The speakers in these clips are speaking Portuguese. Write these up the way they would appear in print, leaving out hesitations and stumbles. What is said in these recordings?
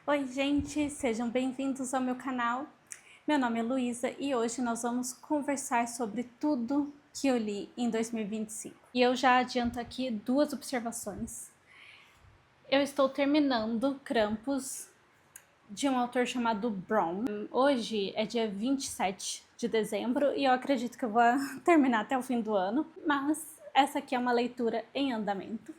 Oi gente, sejam bem-vindos ao meu canal. Meu nome é Luísa e hoje nós vamos conversar sobre tudo que eu li em 2025. E eu já adianto aqui duas observações. Eu estou terminando Krampus, de um autor chamado Brown. Hoje é dia 27 de dezembro e eu acredito que eu vou terminar até o fim do ano, mas essa aqui é uma leitura em andamento.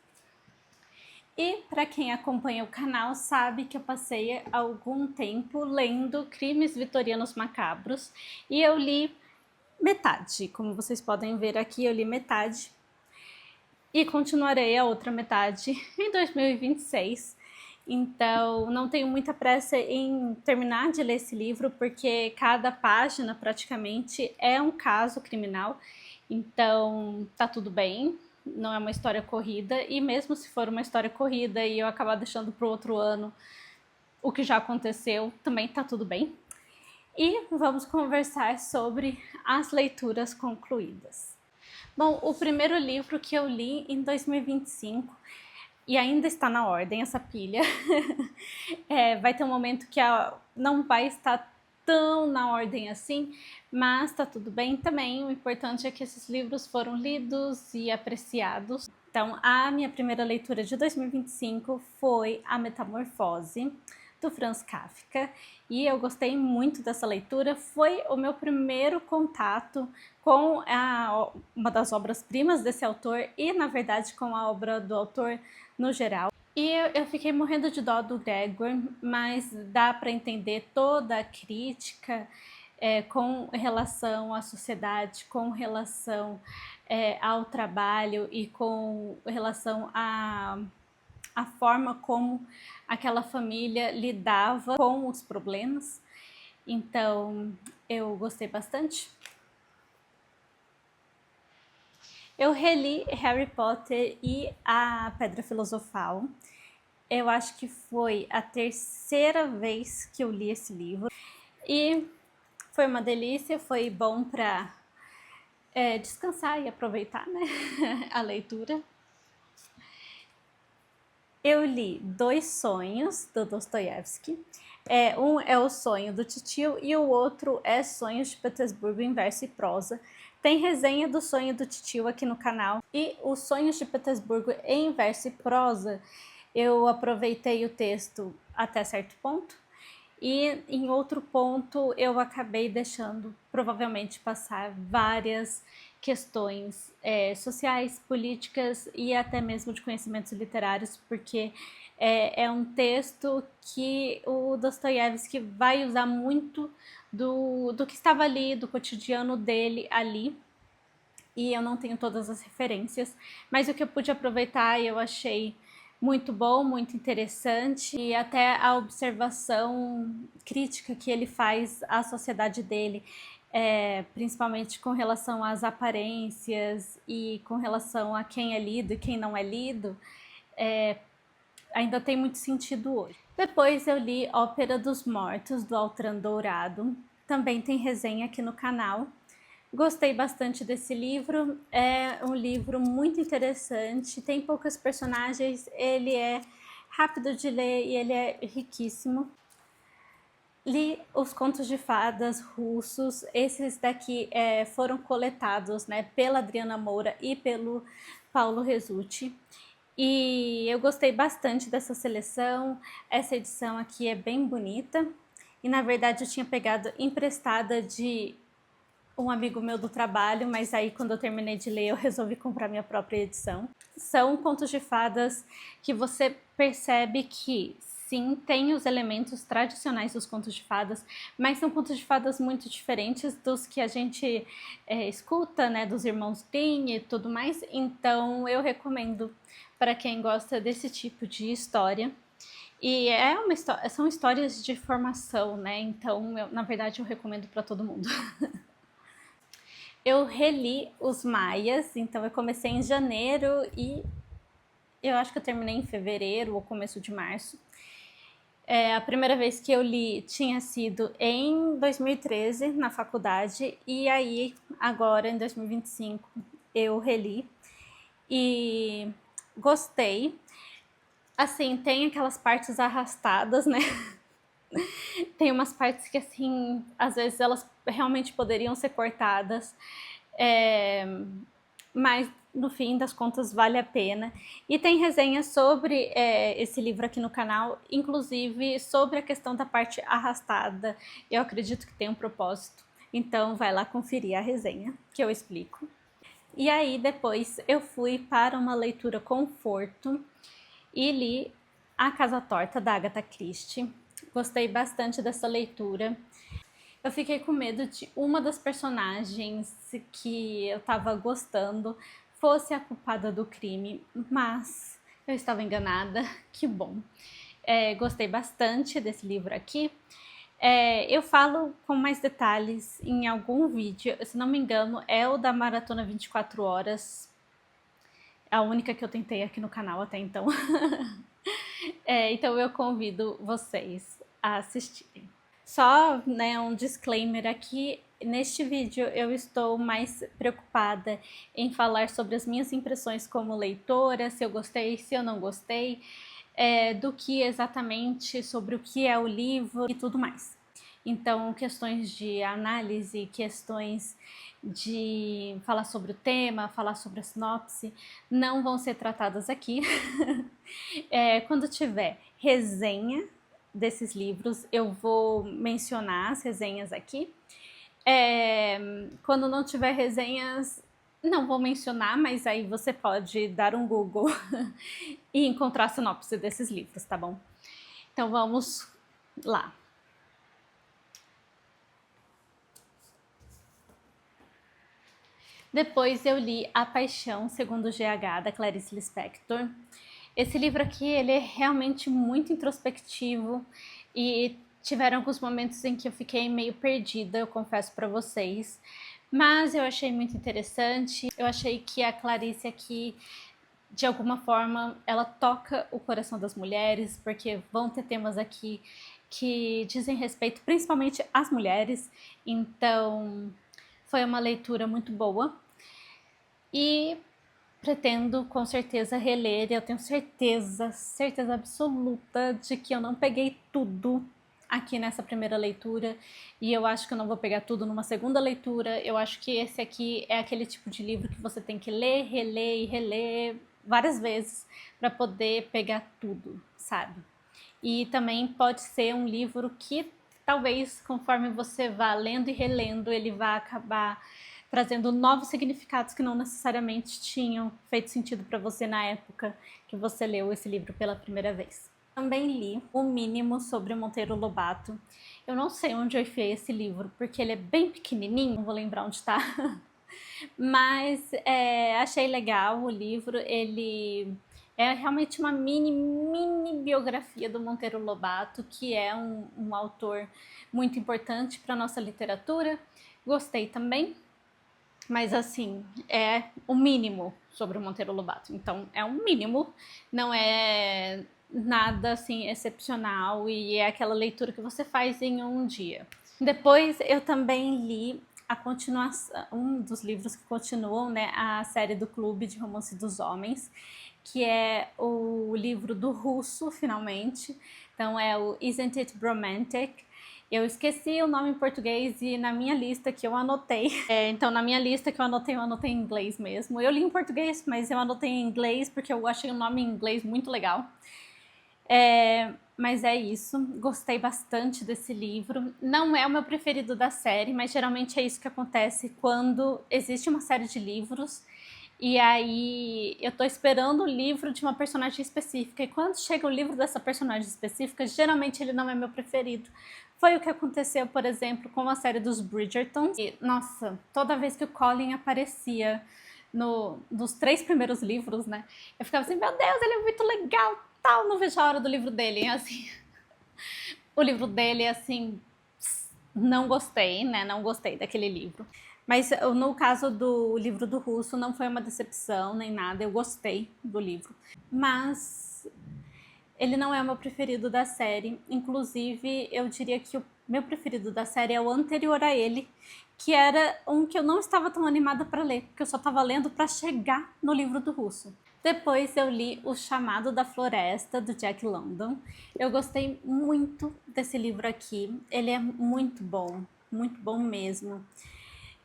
E para quem acompanha o canal sabe que eu passei algum tempo lendo Crimes Vitorianos Macabros e eu li metade, como vocês podem ver aqui, eu li metade e continuarei a outra metade em 2026. Então não tenho muita pressa em terminar de ler esse livro porque cada página praticamente é um caso criminal, então tá tudo bem. Não é uma história corrida, e mesmo se for uma história corrida e eu acabar deixando para o outro ano o que já aconteceu, também tá tudo bem. E vamos conversar sobre as leituras concluídas. Bom, o primeiro livro que eu li em 2025, e ainda está na ordem essa pilha, vai ter um momento que não vai estar tão na ordem assim, mas tá tudo bem também. O importante é que esses livros foram lidos e apreciados. Então, a minha primeira leitura de 2025 foi A Metamorfose, do Franz Kafka, e eu gostei muito dessa leitura. Foi o meu primeiro contato com uma das obras-primas desse autor e, na verdade, com a obra do autor no geral. E eu fiquei morrendo de dó do Gregor, mas dá para entender toda a crítica com relação à sociedade, com relação ao trabalho e com relação à forma como aquela família lidava com os problemas. Então, eu gostei bastante. Eu reli Harry Potter e a Pedra Filosofal. Eu acho que foi a terceira vez que eu li esse livro e foi uma delícia, foi bom para descansar e aproveitar, né, a leitura. Eu li Dois Sonhos, do Dostoiévski. Um é O Sonho do Titio e o outro é Sonhos de Petersburgo em Verso e Prosa. Tem resenha do Sonho do Titio aqui no canal. E Os Sonhos de Petersburgo em Verso e Prosa, eu aproveitei o texto até certo ponto. E em outro ponto eu acabei deixando provavelmente passar várias questões sociais, políticas e até mesmo de conhecimentos literários, porque é um texto que o Dostoiévski vai usar muito do que estava ali, do cotidiano dele ali, e eu não tenho todas as referências, mas o que eu pude aproveitar eu achei muito bom, muito interessante, e até a observação crítica que ele faz à sociedade dele, principalmente com relação às aparências e com relação a quem é lido e quem não é lido, ainda tem muito sentido hoje. Depois eu li Ópera dos Mortos, do Altran Dourado, também tem resenha aqui no canal. Gostei bastante desse livro, é um livro muito interessante, tem poucas personagens, ele é rápido de ler e ele é riquíssimo. Li os contos de fadas russos, esses daqui foram coletados, né, pela Adriana Moura e pelo Paulo Resutti. E eu gostei bastante dessa seleção, essa edição aqui é bem bonita. E na verdade eu tinha pegado emprestada de um amigo meu do trabalho, mas aí quando eu terminei de ler eu resolvi comprar minha própria edição. São contos de fadas que você percebe que sim, tem os elementos tradicionais dos contos de fadas, mas são contos de fadas muito diferentes dos que a gente escuta, né, dos irmãos Grimm e tudo mais. Então eu recomendo para quem gosta desse tipo de história. E são histórias de formação, né? Então, na verdade, eu recomendo para todo mundo. Eu reli Os Maias, então eu comecei em janeiro e eu acho que eu terminei em fevereiro ou começo de março. A primeira vez que eu li tinha sido em 2013, na faculdade, e aí agora em 2025 eu reli e gostei. Assim, tem aquelas partes arrastadas, né? Tem umas partes que, assim, às vezes elas realmente poderiam ser cortadas, mas no fim das contas vale a pena. E tem resenhas sobre esse livro aqui no canal, inclusive sobre a questão da parte arrastada. Eu acredito que tem um propósito, então vai lá conferir a resenha que eu explico. E aí depois eu fui para uma leitura conforto e li A Casa Torta, da Agatha Christie. Gostei bastante dessa leitura. Eu fiquei com medo de uma das personagens que eu tava gostando fosse a culpada do crime, mas eu estava enganada, que bom. Gostei bastante desse livro aqui. Eu falo com mais detalhes em algum vídeo, se não me engano, é o da Maratona 24 Horas, a única que eu tentei aqui no canal até então. Então eu convido vocês a assistirem. Só, né, um disclaimer aqui, neste vídeo eu estou mais preocupada em falar sobre as minhas impressões como leitora, se eu gostei, se eu não gostei, do que exatamente sobre o que é o livro e tudo mais. Então, questões de análise, questões de falar sobre o tema, falar sobre a sinopse, não vão ser tratadas aqui. Quando tiver resenha desses livros, eu vou mencionar as resenhas aqui. Quando não tiver resenhas, não vou mencionar, mas aí você pode dar um Google e encontrar a sinopse desses livros, tá bom? Então vamos lá. Depois eu li A Paixão, segundo GH, da Clarice Lispector. Esse livro aqui, ele é realmente muito introspectivo e tiveram alguns momentos em que eu fiquei meio perdida, eu confesso para vocês. Mas eu achei muito interessante, eu achei que a Clarice aqui, de alguma forma, ela toca o coração das mulheres, porque vão ter temas aqui que dizem respeito principalmente às mulheres, então foi uma leitura muito boa e pretendo com certeza reler. Eu tenho certeza absoluta de que eu não peguei tudo aqui nessa primeira leitura e eu acho que eu não vou pegar tudo numa segunda leitura. Eu acho que esse aqui é aquele tipo de livro que você tem que ler, reler e reler várias vezes para poder pegar tudo, sabe? E também pode ser um livro que talvez conforme você vá lendo e relendo, ele vá acabar trazendo novos significados que não necessariamente tinham feito sentido para você na época que você leu esse livro pela primeira vez. Também li O Mínimo, sobre Monteiro Lobato. Eu não sei onde eu enfiei esse livro, porque ele é bem pequenininho, não vou lembrar onde está. Mas achei legal o livro, ele é realmente uma mini biografia do Monteiro Lobato, que é um autor muito importante para a nossa literatura. Gostei também. Mas assim, é o mínimo sobre o Monteiro Lobato. Então é um mínimo, não é nada assim excepcional e é aquela leitura que você faz em um dia. Depois eu também li a continuação, um dos livros que continuam, né, a série do Clube de Romance dos Homens, que é o livro do Russo, finalmente. Então é o Isn't It Bromantic? Eu esqueci o nome em português e na minha lista que eu anotei. Então, na minha lista que eu anotei em inglês mesmo. Eu li em português, mas eu anotei em inglês porque eu achei o nome em inglês muito legal. Mas é isso. Gostei bastante desse livro. Não é o meu preferido da série, mas geralmente é isso que acontece quando existe uma série de livros e aí eu tô esperando o livro de uma personagem específica. E quando chega o livro dessa personagem específica, geralmente ele não é meu preferido. Foi o que aconteceu, por exemplo, com a série dos Bridgerton. E, nossa, toda vez que o Colin aparecia nos 3 primeiros livros, né? Eu ficava assim, meu Deus, ele é muito legal, tal. Não vejo a hora do livro dele, assim. O livro dele, assim, não gostei, né? Não gostei daquele livro. Mas no caso do livro do Russo, não foi uma decepção nem nada, eu gostei do livro. Mas ele não é o meu preferido da série, inclusive eu diria que o meu preferido da série é o anterior a ele, que era um que eu não estava tão animada para ler, porque eu só estava lendo para chegar no livro do Russo. Depois eu li O Chamado da Floresta, do Jack London. Eu gostei muito desse livro aqui. Ele é muito bom mesmo.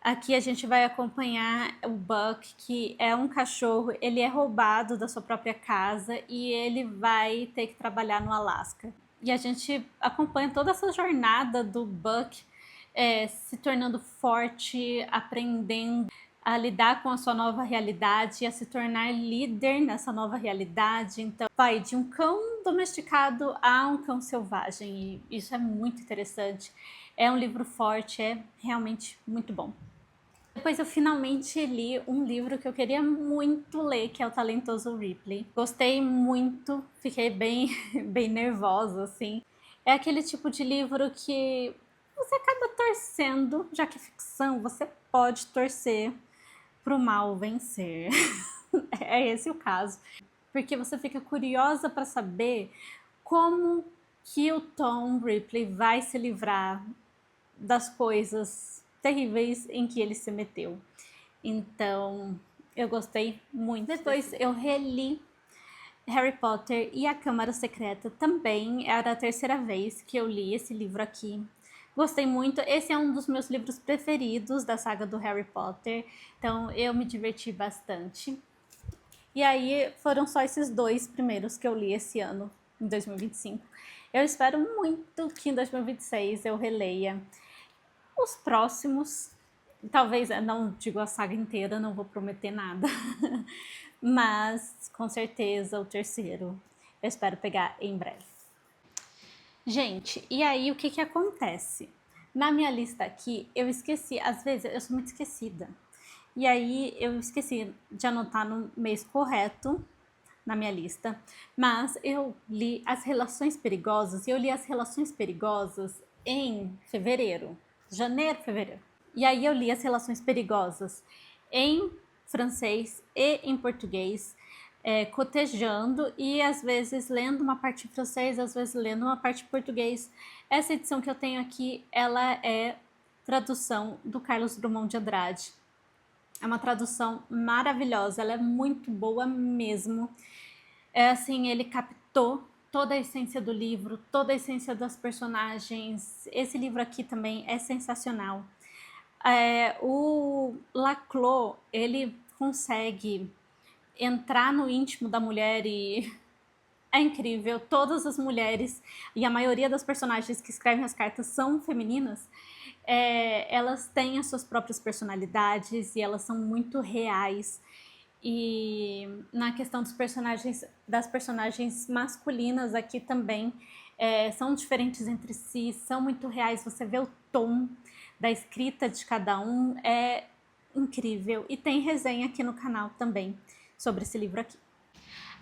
Aqui a gente vai acompanhar o Buck, que é um cachorro, ele é roubado da sua própria casa e ele vai ter que trabalhar no Alasca. E a gente acompanha toda essa jornada do Buck se tornando forte, aprendendo a lidar com a sua nova realidade, a se tornar líder nessa nova realidade. Então, vai de um cão domesticado a um cão selvagem, e isso é muito interessante. É um livro forte, é realmente muito bom. Depois eu finalmente li um livro que eu queria muito ler, que é O Talentoso Ripley. Gostei muito, fiquei bem, bem nervosa, assim. É aquele tipo de livro que você acaba torcendo, já que é ficção, você pode torcer pro mal vencer. É esse o caso. Porque você fica curiosa para saber como que o Tom Ripley vai se livrar das coisas terríveis em que ele se meteu. Então, eu gostei muito. Depois eu reli Harry Potter e a Câmara Secreta também. Era a terceira vez que eu li esse livro aqui. Gostei muito. Esse é um dos meus livros preferidos da saga do Harry Potter. Então, eu me diverti bastante. E aí, foram só esses dois primeiros que eu li esse ano, em 2025. Eu espero muito que em 2026 eu releia os próximos. Talvez, não digo a saga inteira, não vou prometer nada. Mas, com certeza, o terceiro eu espero pegar em breve. Gente, e aí o que que acontece? Na minha lista aqui, eu esqueci, às vezes eu sou muito esquecida. E aí eu esqueci de anotar no mês correto na minha lista, mas eu li As Relações Perigosas e eu li As Relações Perigosas em fevereiro, janeiro, fevereiro. E aí eu li As Relações Perigosas em francês e em português, cotejando e às vezes lendo uma parte em francês, às vezes lendo uma parte em português. Essa edição que eu tenho aqui, ela é tradução do Carlos Drummond de Andrade. É uma tradução maravilhosa, ela é muito boa mesmo. É assim, ele captou toda a essência do livro, toda a essência das personagens. Esse livro aqui também é sensacional. O Laclos, ele consegue entrar no íntimo da mulher e é incrível. Todas as mulheres e a maioria das personagens que escrevem as cartas são femininas. Elas têm as suas próprias personalidades e elas são muito reais. E na questão das personagens masculinas aqui também são diferentes entre si, são muito reais. Você vê o tom da escrita de cada um, é incrível. E tem resenha aqui no canal também sobre esse livro aqui.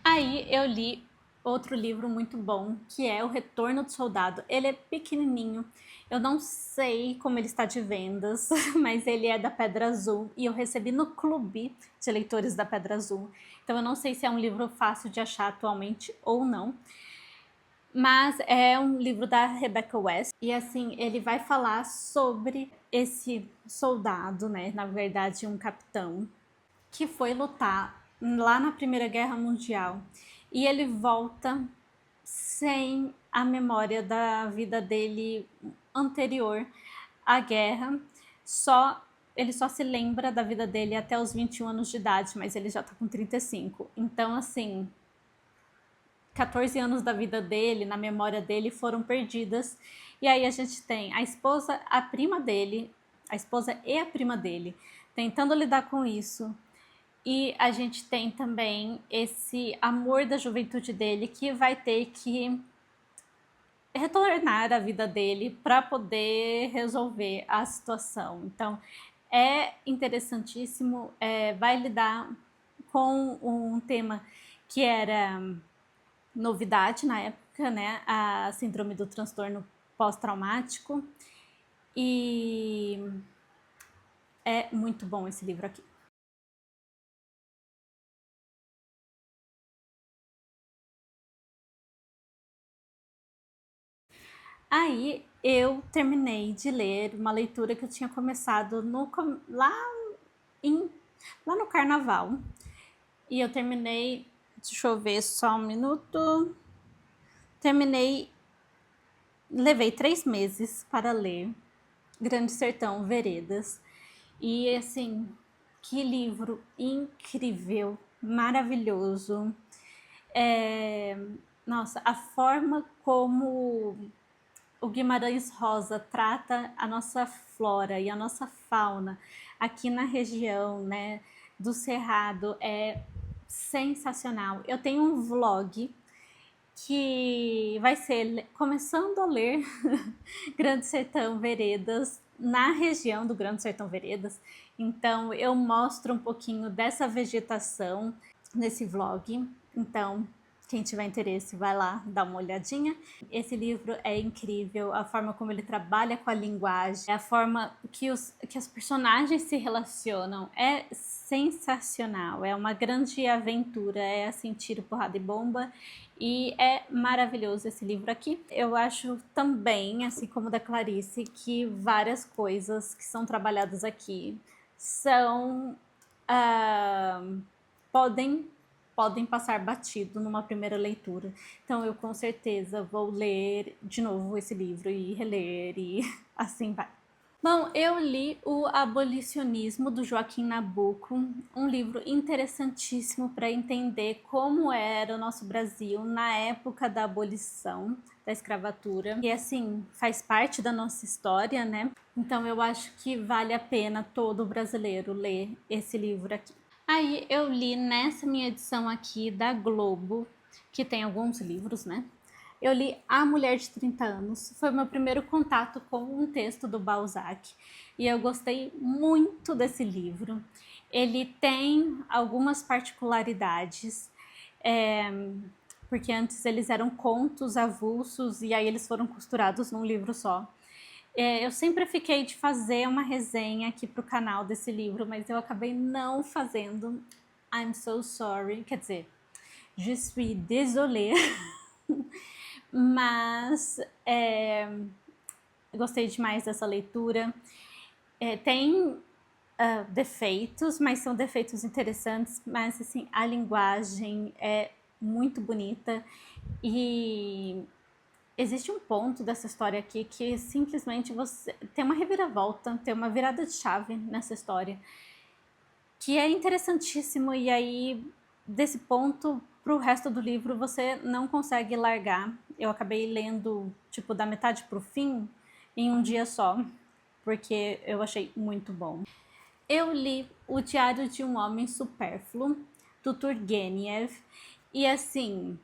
Aí eu li outro livro muito bom, que é O Retorno do Soldado. Ele é pequenininho, eu não sei como ele está de vendas, mas ele é da Pedra Azul e eu recebi no clube de leitores da Pedra Azul. Então eu não sei se é um livro fácil de achar atualmente ou não. Mas é um livro da Rebecca West e assim, ele vai falar sobre esse soldado, né, na verdade um capitão, que foi lutar lá na Primeira Guerra Mundial e ele volta sem a memória da vida dele anterior à guerra, ele só se lembra da vida dele até os 21 anos de idade, mas ele já tá com 35. Então, assim, 14 anos da vida dele, na memória dele, foram perdidas. E aí a gente tem a esposa e a prima dele, tentando lidar com isso. E a gente tem também esse amor da juventude dele que vai ter que retornar à vida dele para poder resolver a situação. Então, é interessantíssimo, vai lidar com um tema que era novidade na época, né? A síndrome do transtorno pós-traumático. E é muito bom esse livro aqui. Aí eu terminei de ler uma leitura que eu tinha começado lá no carnaval, E eu terminei, deixa eu ver só um minuto. Terminei, levei 3 meses para ler Grande Sertão Veredas. E assim, que livro incrível, maravilhoso. Nossa, a forma como o Guimarães Rosa trata a nossa flora e a nossa fauna aqui na região, né, do Cerrado é sensacional. Eu tenho um vlog que vai ser começando a ler Grande Sertão Veredas na região do Grande Sertão Veredas. Então eu mostro um pouquinho dessa vegetação nesse vlog. Então quem tiver interesse vai lá dar uma olhadinha. Esse livro é incrível, a forma como ele trabalha com a linguagem, a forma que as personagens se relacionam é sensacional, é uma grande aventura, é assim, tiro, porrada e bomba. E é maravilhoso esse livro aqui. Eu acho também, assim como da Clarice, que várias coisas que são trabalhadas aqui são podem passar batido numa primeira leitura. Então eu com certeza vou ler de novo esse livro e reler e assim vai. Bom, eu li O Abolicionismo, do Joaquim Nabuco, um livro interessantíssimo para entender como era o nosso Brasil na época da abolição da escravatura. E assim, faz parte da nossa história, né? Então eu acho que vale a pena todo brasileiro ler esse livro aqui. Aí eu li nessa minha edição aqui da Globo, que tem alguns livros, né? Eu li A Mulher de 30 Anos, foi o meu primeiro contato com um texto do Balzac e eu gostei muito desse livro. Ele tem algumas particularidades, porque antes eles eram contos avulsos e aí eles foram costurados num livro só. Eu sempre fiquei de fazer uma resenha aqui pro canal desse livro, mas eu acabei não fazendo. I'm so sorry, quer dizer, je suis désolée. Mas gostei demais dessa leitura. Tem defeitos, mas são defeitos interessantes. Mas assim, a linguagem é muito bonita e existe um ponto dessa história aqui que simplesmente você tem uma reviravolta, tem uma virada de chave nessa história que é interessantíssimo e aí desse ponto pro resto do livro você não consegue largar. Eu acabei lendo tipo da metade pro fim em um dia só, porque eu achei muito bom. Eu li O Diário de um Homem Supérfluo, do Turgenev, e assim,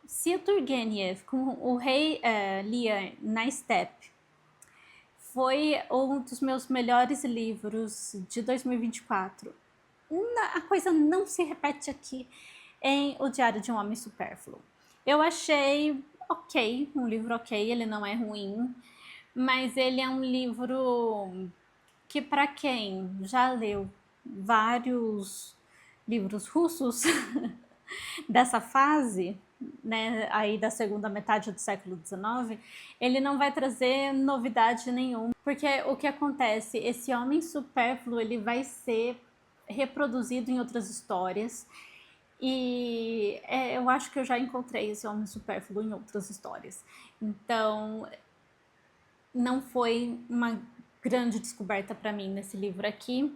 se o Turgenev com o Rei Lear na Steppe foi um dos meus melhores livros de 2024, a coisa não se repete aqui em O Diário de um Homem Supérfluo. Eu achei ok, um livro ok, ele não é ruim, mas ele é um livro que para quem já leu vários livros russos dessa fase, né, aí da segunda metade do século XIX, ele não vai trazer novidade nenhuma, porque o que acontece, esse homem supérfluo, ele vai ser reproduzido em outras histórias, e eu acho que eu já encontrei esse homem supérfluo em outras histórias. Então, não foi uma grande descoberta para mim nesse livro aqui.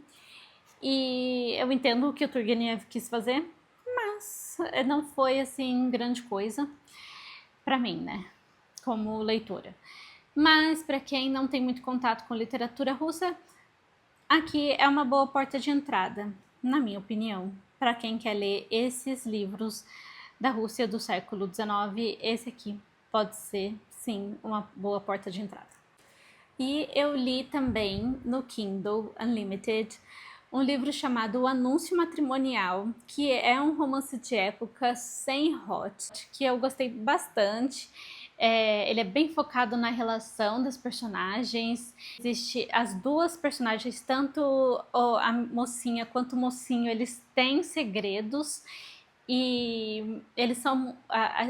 E eu entendo o que o Turgenev quis fazer, mas não foi assim grande coisa para mim, né, como leitora. Mas para quem não tem muito contato com literatura russa, aqui é uma boa porta de entrada, na minha opinião, para quem quer ler esses livros da Rússia do século XIX. Esse aqui pode ser, sim, uma boa porta de entrada. E eu li também no Kindle Unlimited um livro chamado O Anúncio Matrimonial, que é um romance de época sem hot, que eu gostei bastante. Ele é bem focado na relação das personagens. Existe as duas personagens, tanto a mocinha quanto o mocinho, eles têm segredos e eles são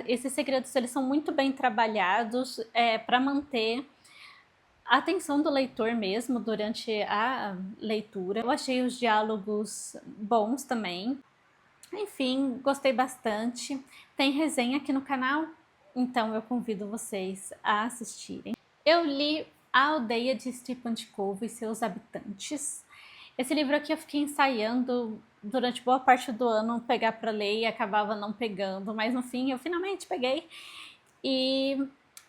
esses segredos eles são muito bem trabalhados para manter a atenção do leitor mesmo durante a leitura. Eu achei os diálogos bons também. Enfim, gostei bastante. Tem resenha aqui no canal, então eu convido vocês a assistirem. Eu li A Aldeia de Stepan Cove e Seus Habitantes. Esse livro aqui eu fiquei ensaiando durante boa parte do ano pegar para ler e acabava não pegando, mas no fim eu finalmente peguei e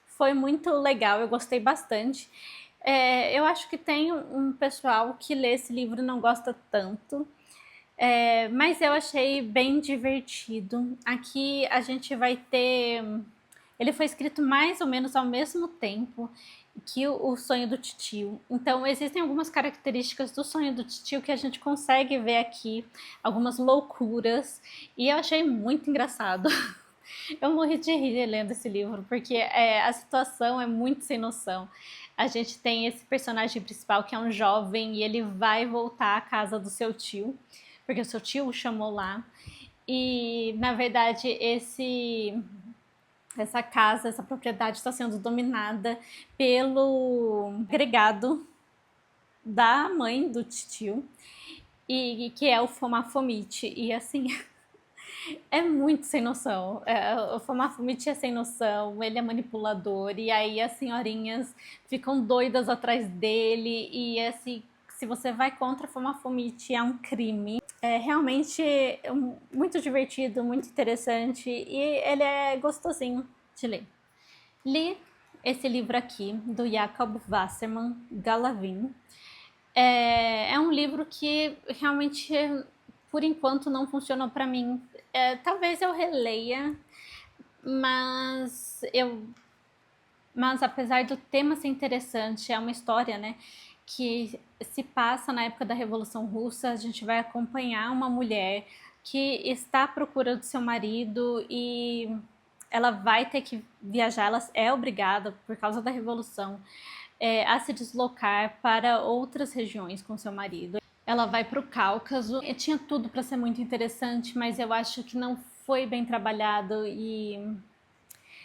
foi muito legal, eu gostei bastante. Eu acho que tem um pessoal que lê esse livro e não gosta tanto, mas eu achei bem divertido. Aqui a gente vai ter... Ele foi escrito mais ou menos ao mesmo tempo que o Sonho do Titio. Então existem algumas características do Sonho do Titio que a gente consegue ver aqui, algumas loucuras, e eu achei muito engraçado. Eu morri de rir lendo esse livro, porque a situação é muito sem noção. A gente tem esse personagem principal que é um jovem e ele vai voltar à casa do seu tio, porque o seu tio o chamou lá. E, na verdade, essa casa, essa propriedade está sendo dominada pelo agregado da mãe do tio, e que é o Fomafomite. E assim, é muito sem noção. O Fomafomite é sem noção, ele é manipulador, e aí as senhorinhas ficam doidas atrás dele, e assim, se você vai contra Fomafomite é um crime. É realmente muito divertido, muito interessante, e ele é gostosinho de ler. Li esse livro aqui, do Jacob Wasserman, Galavin. É um livro que realmente, por enquanto, não funcionou para mim. Talvez eu releia, mas apesar do tema ser interessante, é uma história, né, que se passa na época da Revolução Russa. A gente vai acompanhar uma mulher que está à procura do seu marido e ela vai ter que viajar, ela é obrigada, por causa da Revolução, a se deslocar para outras regiões com seu marido. Ela vai para o Cáucaso, e tinha tudo para ser muito interessante, mas eu acho que não foi bem trabalhado, e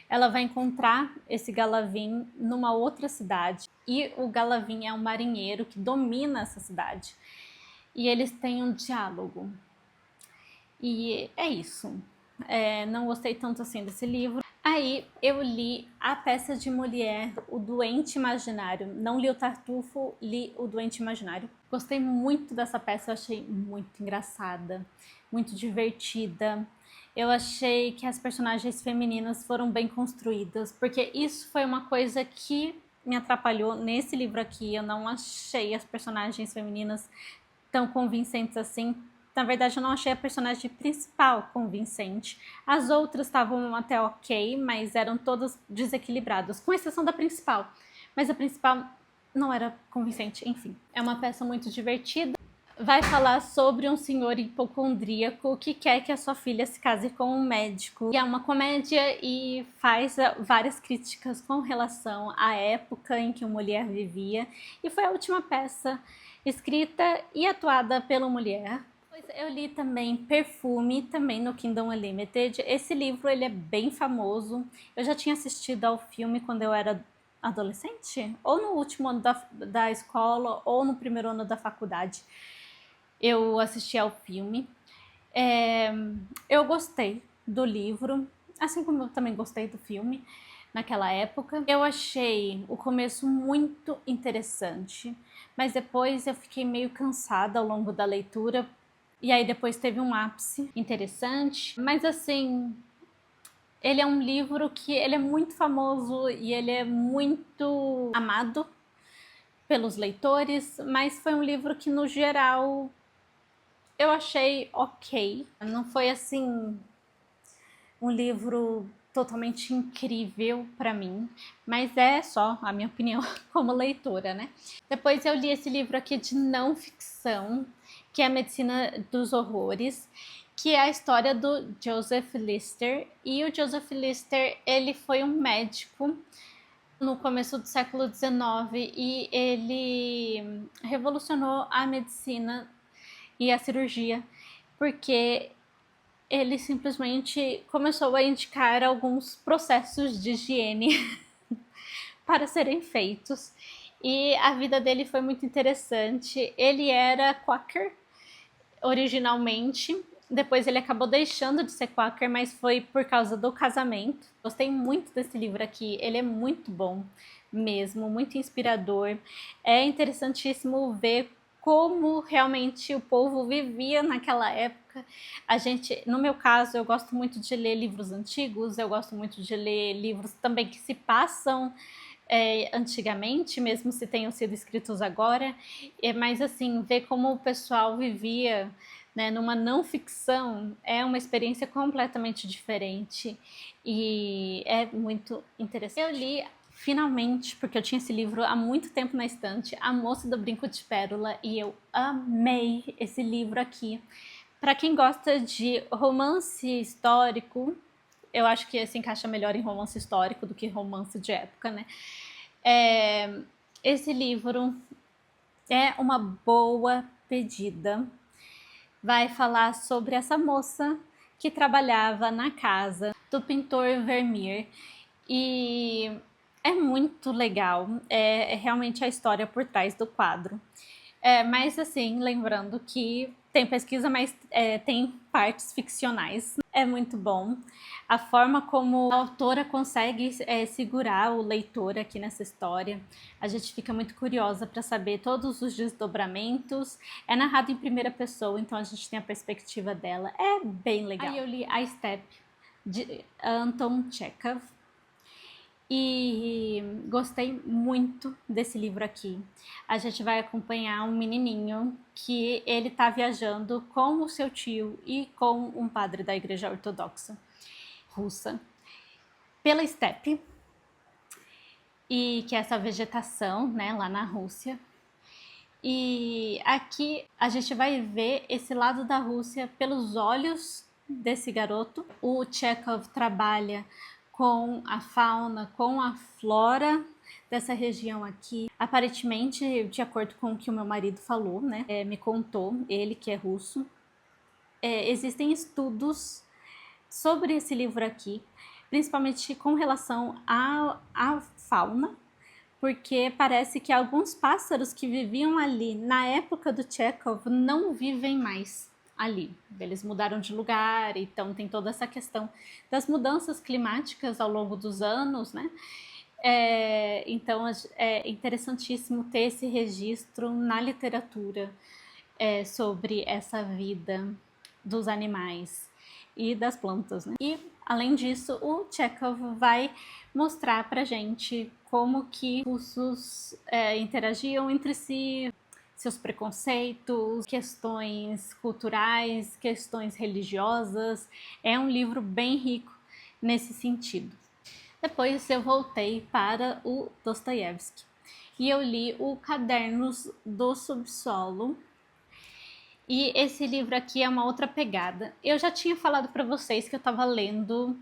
ela vai encontrar esse Galavin numa outra cidade. E o Galavin é um marinheiro que domina essa cidade. E eles têm um diálogo. E é isso. Não gostei tanto assim desse livro. Aí eu li A Peça de Molière, O Doente Imaginário. Não li o Tartufo, li O Doente Imaginário. Gostei muito dessa peça, eu achei muito engraçada, muito divertida. Eu achei que as personagens femininas foram bem construídas, porque isso foi uma coisa que me atrapalhou nesse livro aqui. Eu não achei as personagens femininas tão convincentes assim. Na verdade, eu não achei a personagem principal convincente. As outras estavam até ok, mas eram todas desequilibradas, com exceção da principal. Mas a principal não era convincente, enfim. É uma peça muito divertida. Vai falar sobre um senhor hipocondríaco que quer que a sua filha se case com um médico. E é uma comédia e faz várias críticas com relação à época em que uma mulher vivia. E foi a última peça escrita e atuada pela mulher. Eu li também Perfume, também no Kindle Unlimited. Esse livro ele é bem famoso. Eu já tinha assistido ao filme quando eu era adolescente, ou no último ano da escola, ou no primeiro ano da faculdade. Eu assisti ao filme. Eu gostei do livro, assim como eu também gostei do filme naquela época. Eu achei o começo muito interessante, mas depois eu fiquei meio cansada ao longo da leitura. E aí depois teve um ápice interessante, mas assim, ele é um livro que ele é muito famoso e ele é muito amado pelos leitores, mas foi um livro que no geral eu achei ok. Não foi assim um livro totalmente incrível para mim, mas é só a minha opinião como leitora, né? Depois eu li esse livro aqui de não ficção, que é A Medicina dos Horrores, que é a história do Joseph Lister. E o Joseph Lister, ele foi um médico no começo do século XIX e ele revolucionou a medicina e a cirurgia, porque ele simplesmente começou a indicar alguns processos de higiene para serem feitos. E a vida dele foi muito interessante. Ele era quaker originalmente, Depois ele acabou deixando de ser quaker, mas foi por causa do casamento. Gostei muito desse livro aqui, ele é muito bom mesmo, muito inspirador. É interessantíssimo ver como realmente o povo vivia naquela época. No meu caso, eu gosto muito de ler livros antigos, eu gosto muito de ler livros também que se passam antigamente, mesmo se tenham sido escritos agora, mas assim, ver como o pessoal vivia, né, numa não ficção é uma experiência completamente diferente e é muito interessante. Eu li finalmente, porque eu tinha esse livro há muito tempo na estante, A Moça do Brinco de Pérola, e eu amei esse livro aqui. Para quem gosta de romance histórico, eu acho que se encaixa melhor em romance histórico do que romance de época, né? Esse livro é uma boa pedida. Vai falar sobre essa moça que trabalhava na casa do pintor Vermeer e é muito legal. É realmente a história por trás do quadro. Mas assim, lembrando que tem pesquisa, mas tem partes ficcionais. É muito bom. A forma como a autora consegue segurar o leitor aqui nessa história. A gente fica muito curiosa para saber todos os desdobramentos. É narrado em primeira pessoa, então a gente tem a perspectiva dela. É bem legal. Aí eu li A Steppe, de Anton Chekhov. E gostei muito desse livro aqui. A gente vai acompanhar um menininho que ele tá viajando com o seu tio e com um padre da igreja ortodoxa russa pela steppe, e que é essa vegetação, né, lá na Rússia. E aqui a gente vai ver esse lado da Rússia pelos olhos desse garoto. O Chekhov trabalha com a fauna, com a flora dessa região aqui. Aparentemente, de acordo com o que o meu marido falou, né, me contou, ele que é russo, existem estudos sobre esse livro aqui, principalmente com relação à fauna, porque parece que alguns pássaros que viviam ali na época do Chekhov não vivem mais ali. Eles mudaram de lugar, então tem toda essa questão das mudanças climáticas ao longo dos anos, né? Então é interessantíssimo ter esse registro na literatura sobre essa vida dos animais e das plantas, né? E além disso, o Chekhov vai mostrar pra gente como que os russos interagiam entre si, seus preconceitos, questões culturais, questões religiosas. É um livro bem rico nesse sentido. Depois eu voltei para o Dostoiévski e eu li o Cadernos do Subsolo. E esse livro aqui é uma outra pegada. Eu já tinha falado para vocês que eu estava lendo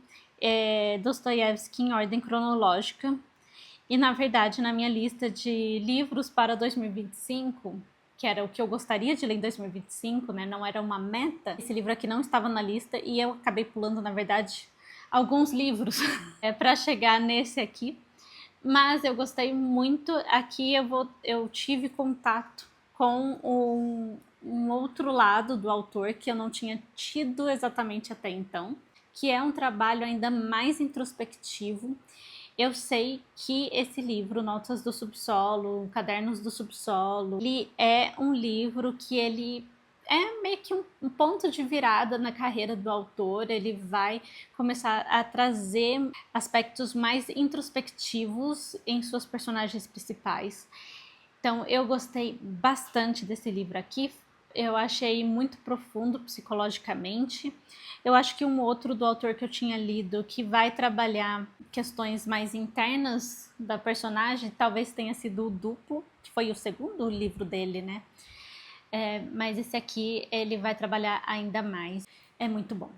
Dostoiévski em ordem cronológica. E, na verdade, na minha lista de livros para 2025, que era o que eu gostaria de ler em 2025, né? Não era uma meta. Esse livro aqui não estava na lista e eu acabei pulando, na verdade, alguns livros para chegar nesse aqui. Mas eu gostei muito. Aqui eu tive contato com um outro lado do autor que eu não tinha tido exatamente até então, que é um trabalho ainda mais introspectivo. Eu sei que esse livro, Notas do Subsolo, Cadernos do Subsolo, ele é um livro que ele é meio que um ponto de virada na carreira do autor. Ele vai começar a trazer aspectos mais introspectivos em suas personagens principais. Então, eu gostei bastante desse livro aqui. Eu achei muito profundo psicologicamente. Eu acho que um outro do autor que eu tinha lido que vai trabalhar questões mais internas da personagem talvez tenha sido o Duplo, que foi o segundo livro dele, né? Mas esse aqui ele vai trabalhar ainda mais. É muito bom.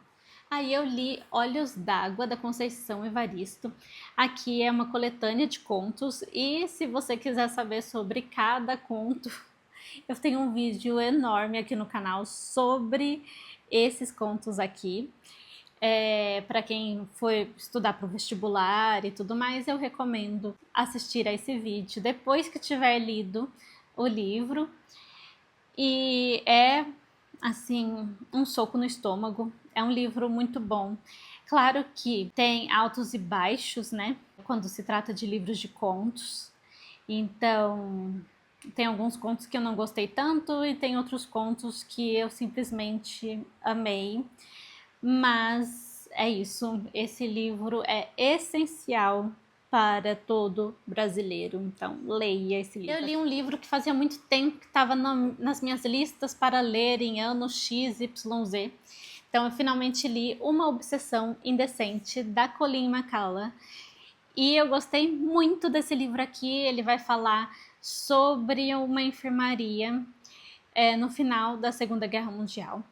Aí eu li Olhos d'Água, da Conceição Evaristo. Aqui é uma coletânea de contos e se você quiser saber sobre cada conto, eu tenho um vídeo enorme aqui no canal sobre esses contos aqui. Para quem for estudar para o vestibular e tudo mais, eu recomendo assistir a esse vídeo depois que tiver lido o livro. E é assim, um soco no estômago. É um livro muito bom. Claro que tem altos e baixos, né? Quando se trata de livros de contos. Então, tem alguns contos que eu não gostei tanto e tem outros contos que eu simplesmente amei. Mas é isso, esse livro é essencial para todo brasileiro, então leia esse livro. Eu li um livro que fazia muito tempo que estava nas minhas listas para ler em anos X, Y, Z. Então eu finalmente li Uma Obsessão Indecente, da Colleen McCullough. E eu gostei muito desse livro aqui. Ele vai falar sobre uma enfermaria no final da Segunda Guerra Mundial.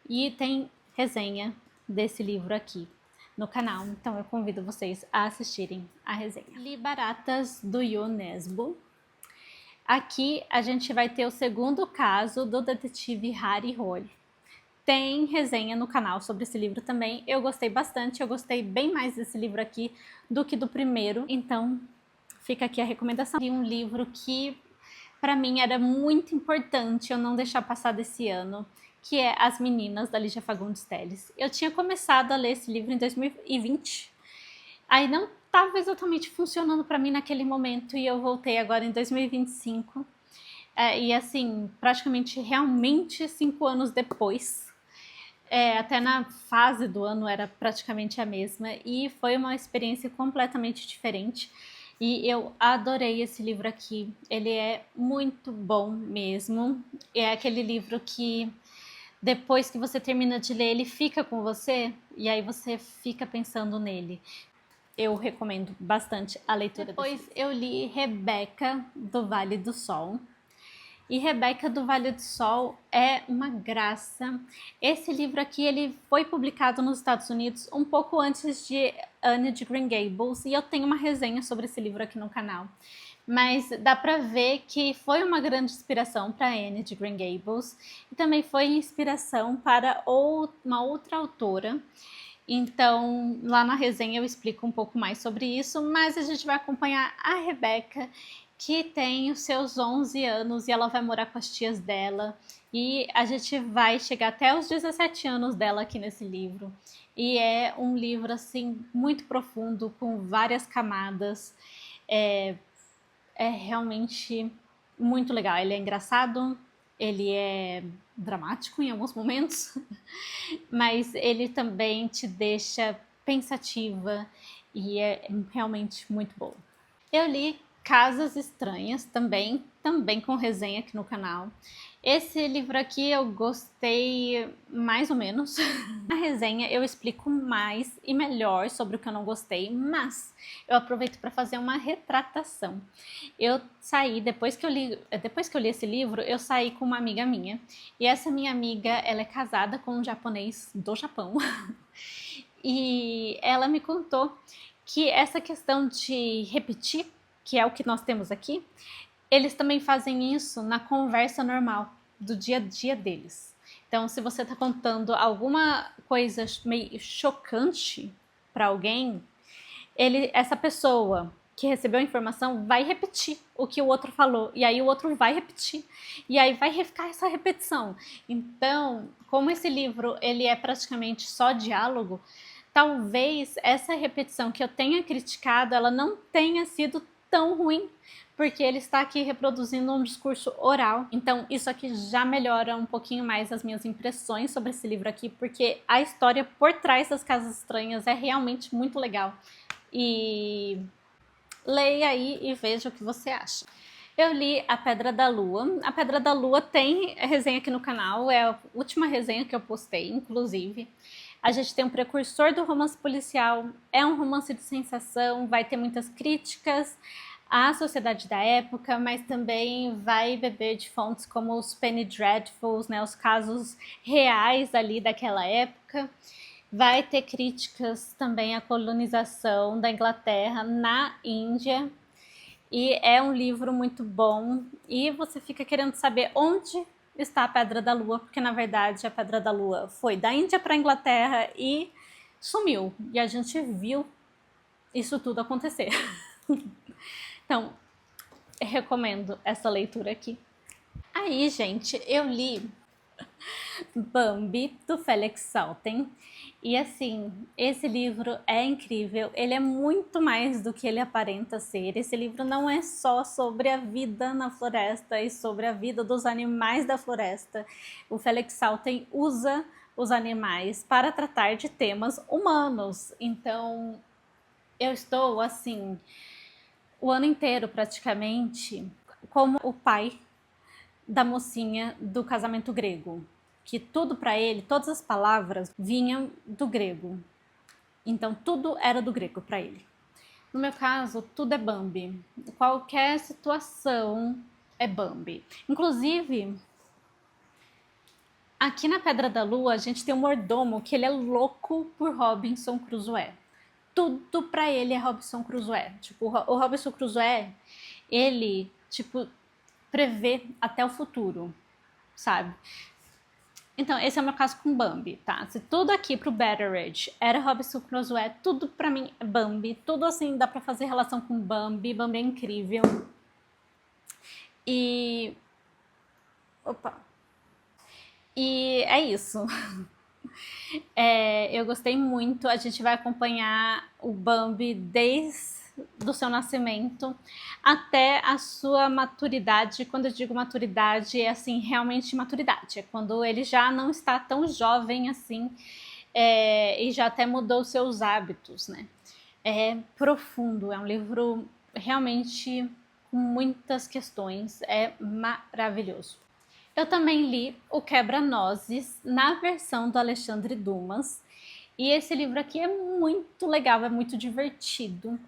E tem resenha desse livro aqui no canal, então eu convido vocês a assistirem a resenha. Li Baratas, do Yu Nesbo. Aqui a gente vai ter o segundo caso do detetive Harry Hole. Tem resenha no canal sobre esse livro também. Eu gostei bastante, eu gostei bem mais desse livro aqui do que do primeiro. Então, fica aqui a recomendação de um livro que, para mim, era muito importante eu não deixar passar desse ano, que é As Meninas, da Lígia Fagundes Telles. Eu tinha começado a ler esse livro em 2020. Aí não estava exatamente funcionando para mim naquele momento e eu voltei agora em 2025. E assim, praticamente realmente 5 anos depois. Até na fase do ano era praticamente a mesma e foi uma experiência completamente diferente e eu adorei esse livro aqui. Ele é muito bom mesmo, é aquele livro que depois que você termina de ler ele fica com você e aí você fica pensando nele. Eu recomendo bastante a leitura. Depois eu li Rebeca, do Vale do Sol. E Rebeca do Vale do Sol é uma graça. Esse livro aqui ele foi publicado nos Estados Unidos um pouco antes de Anne de Green Gables e eu tenho uma resenha sobre esse livro aqui no canal. Mas dá pra ver que foi uma grande inspiração para Anne de Green Gables e também foi inspiração para uma outra autora. Então, lá na resenha eu explico um pouco mais sobre isso, mas a gente vai acompanhar a Rebeca, que tem os seus 11 anos e ela vai morar com as tias dela. E a gente vai chegar até os 17 anos dela aqui nesse livro. E é um livro, assim, muito profundo, com várias camadas. É realmente muito legal. Ele é engraçado, ele é dramático em alguns momentos, mas ele também te deixa pensativa e é realmente muito bom. Eu li Casas Estranhas, também com resenha aqui no canal. Esse livro aqui eu gostei mais ou menos. Na resenha eu explico mais e melhor sobre o que eu não gostei, mas eu aproveito para fazer uma retratação. Eu saí, depois que eu li esse livro, eu saí com uma amiga minha. E essa minha amiga, ela é casada com um japonês do Japão. E ela me contou que essa questão de repetir, que é o que nós temos aqui, eles também fazem isso na conversa normal do dia a dia deles. Então, se você está contando alguma coisa meio chocante para alguém, essa pessoa que recebeu a informação vai repetir o que o outro falou, e aí o outro vai repetir, e aí vai ficar essa repetição. Então, como esse livro ele é praticamente só diálogo, talvez essa repetição que eu tenha criticado, ela não tenha sido tão ruim, porque ele está aqui reproduzindo um discurso oral. Então isso aqui já melhora um pouquinho mais as minhas impressões sobre esse livro aqui, porque a história por trás das Casas Estranhas é realmente muito legal. E leia aí e veja o que você acha. Eu li A Pedra da Lua. A Pedra da Lua tem resenha aqui no canal, é a última resenha que eu postei, inclusive. A gente tem um precursor do romance policial, é um romance de sensação, vai ter muitas críticas à sociedade da época, mas também vai beber de fontes como os Penny Dreadfuls, né, os casos reais ali daquela época. Vai ter críticas também à colonização da Inglaterra na Índia. E é um livro muito bom e você fica querendo saber onde está a Pedra da Lua, porque na verdade a Pedra da Lua foi da Índia para a Inglaterra e sumiu. E a gente viu isso tudo acontecer. Então, eu recomendo essa leitura aqui. Aí, gente, eu li Bambi, do Felix Salten. E assim, esse livro é incrível, ele é muito mais do que ele aparenta ser. Esse livro não é só sobre a vida na floresta e sobre a vida dos animais da floresta. O Felix Salten usa os animais para tratar de temas humanos. Então, eu estou assim, o ano inteiro praticamente, como o pai da mocinha do casamento grego, que tudo para ele, todas as palavras vinham do grego. Então tudo era do grego para ele. No meu caso, tudo é Bambi. Qualquer situação é Bambi. Inclusive, aqui na Pedra da Lua, a gente tem um mordomo que ele é louco por Robinson Crusoe. Tudo para ele é Robinson Crusoe. Tipo, o Robinson Crusoe, ele, tipo, prevê até o futuro, sabe? Então, esse é o meu caso com Bambi, tá? Se tudo aqui pro Betteridge era Robinson Crusoe, tudo pra mim é Bambi. Tudo assim, dá pra fazer relação com Bambi. Bambi é incrível. E... Opa! E é isso. Eu gostei muito. A gente vai acompanhar o Bambi desde do seu nascimento até a sua maturidade. Quando eu digo maturidade, é assim, realmente maturidade. É quando ele já não está tão jovem assim e já até mudou seus hábitos, né? É profundo, é um livro realmente com muitas questões, é maravilhoso. Eu também li O Quebra-Nozes na versão do Alexandre Dumas. E esse livro aqui é muito legal, é muito divertido.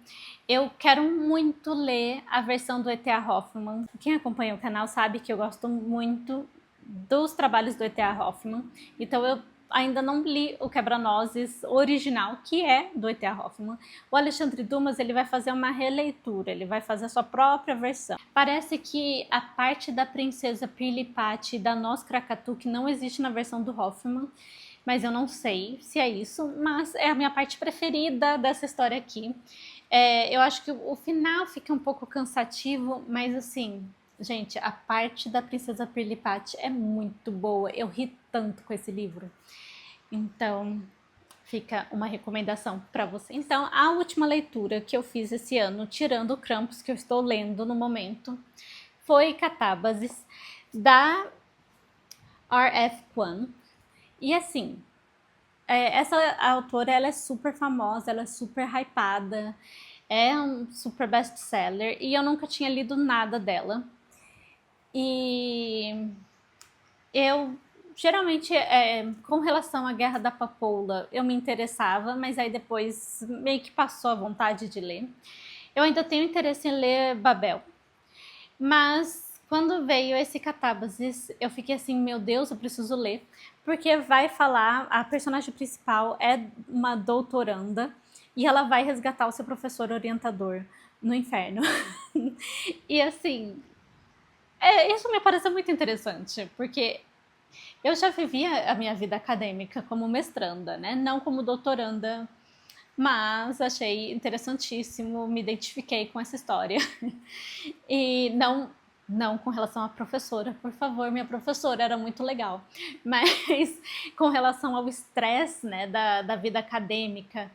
Eu quero muito ler a versão do E.T.A. Hoffmann. Quem acompanha o canal sabe que eu gosto muito dos trabalhos do E.T.A. Hoffmann. Então eu ainda não li o Quebra-Nozes original, que é do E.T.A. Hoffmann. O Alexandre Dumas ele vai fazer uma releitura, ele vai fazer a sua própria versão. Parece que a parte da princesa Pirlipati e da Noz Krakatuk que não existe na versão do Hoffmann, mas eu não sei se é isso, mas é a minha parte preferida dessa história aqui. Eu acho que o final fica um pouco cansativo, mas assim, gente, a parte da princesa Pirlipati é muito boa. Eu ri tanto com esse livro. Então, fica uma recomendação para você. Então, a última leitura que eu fiz esse ano, tirando o Krampus que eu estou lendo no momento, foi Catábases, da R.F. Kuang. E assim, essa autora ela é super famosa, ela é super hypada, é um super best-seller e eu nunca tinha lido nada dela. E eu geralmente, com relação à Guerra da Papoula, eu me interessava, mas aí depois meio que passou a vontade de ler. Eu ainda tenho interesse em ler Babel, mas quando veio esse Catábases, eu fiquei assim, meu Deus, eu preciso ler, porque vai falar, a personagem principal é uma doutoranda e ela vai resgatar o seu professor orientador no inferno. E assim, isso me parece muito interessante, porque eu já vivia a minha vida acadêmica como mestranda, né? Não como doutoranda, mas achei interessantíssimo, me identifiquei com essa história. E não com relação à professora, por favor, minha professora era muito legal, mas com relação ao estresse, né, da vida acadêmica,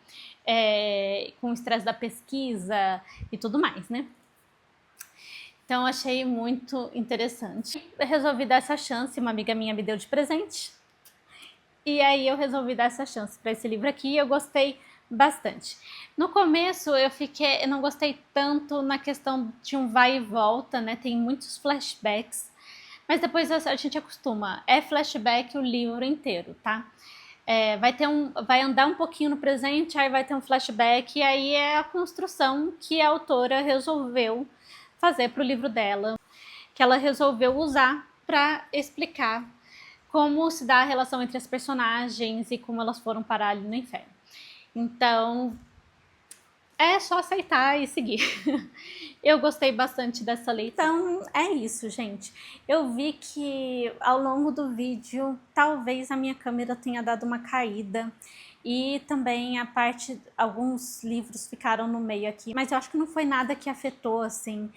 com o estresse da pesquisa e tudo mais, né? Então achei muito interessante. Eu resolvi dar essa chance, uma amiga minha me deu de presente. E aí eu resolvi dar essa chance para esse livro aqui e eu gostei bastante. No começo eu não gostei tanto na questão de um vai e volta, né? Tem muitos flashbacks, mas depois a gente acostuma. É flashback o livro inteiro, tá? Vai andar um pouquinho no presente, aí vai ter um flashback, e aí é a construção que a autora resolveu fazer para o livro dela, que ela resolveu usar para explicar como se dá a relação entre as personagens e como elas foram parar ali no inferno. Então, é só aceitar e seguir. Eu gostei bastante dessa leitura. Então, é isso, gente. Eu vi que ao longo do vídeo, talvez a minha câmera tenha dado uma caída. E também alguns livros ficaram no meio aqui. Mas eu acho que não foi nada que afetou, assim,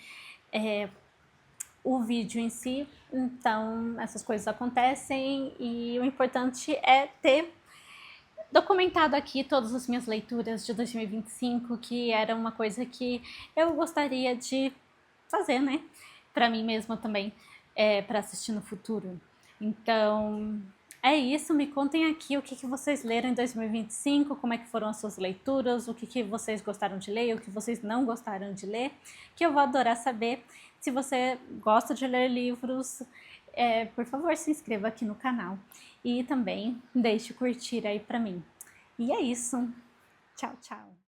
o vídeo em si. Então essas coisas acontecem e o importante é ter documentado aqui todas as minhas leituras de 2025, que era uma coisa que eu gostaria de fazer, né? Pra mim mesma também, pra assistir no futuro. Então, é isso. Me contem aqui o que vocês leram em 2025, como é que foram as suas leituras, o que vocês gostaram de ler, o que vocês não gostaram de ler, que eu vou adorar saber. Se você gosta de ler livros, por favor, se inscreva aqui no canal e também deixe curtir aí pra mim. E é isso. Tchau, tchau.